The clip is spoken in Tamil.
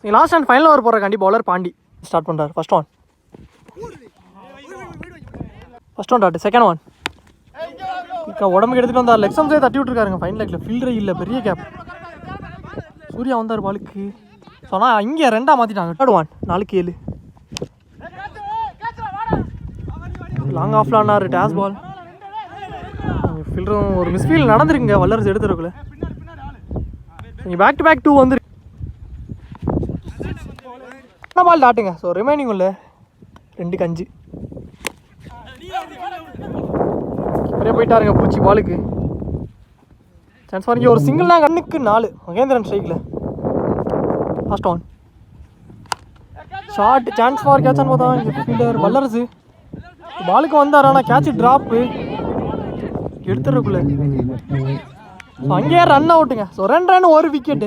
லாஸ்ட் அண்ட் ஃபைனல் ஓவர் போடுறக்காண்டி பவுலர் பாண்டி ஸ்டார்ட் பண்ணுறாரு. First one dot. Second one உடம்புக்கு எடுத்துகிட்டு வந்தார். லெக் சம்ஸே தட்டி விட்டுருக்காருங்க. ஃபைனல் லெக்கில் ஃபீல்டரே இல்லை. பெரிய கேப். சூர்யா வந்தார் பாலுக்கு. ஸோ ஆனால் இங்கே ரெண்டாக மாற்றிட்டாங்க. Third one 4-7. லாங் ஆஃப்ல ஆனார். டேஸ் பால். ஃபீல்டரும் ஒரு மிஸ்ஃபீல் நடந்துருக்குங்க வல்லரசு எடுத்துருக்குள்ள. நீங்கள் பேக் டு பேக் 2 வந்துருக்கு. பால் டாட்டுங்க. ஸோ ரிமைனிங் உள்ள 2-5 நிறைய போயிட்டாருங்க பூச்சி பாலுக்கு. சான்ஸ் வாங்கி ஒரு சிங்கிள் தான். கண்ணுக்கு 4. மகேந்திரன் ஸ்ட்ரைக்கில். First one short. Chance for கேட்சான்னு பார்த்தா ஃபீல்டர் வல்லரசு பாலுக்கு வந்தார். ஆனால் கேட்ச் ட்ராப்பு எடுத்துருக்குள்ள. ஸோ அங்கேயே ரன் அவுட்டுங்க. So 2 run 1 wicket.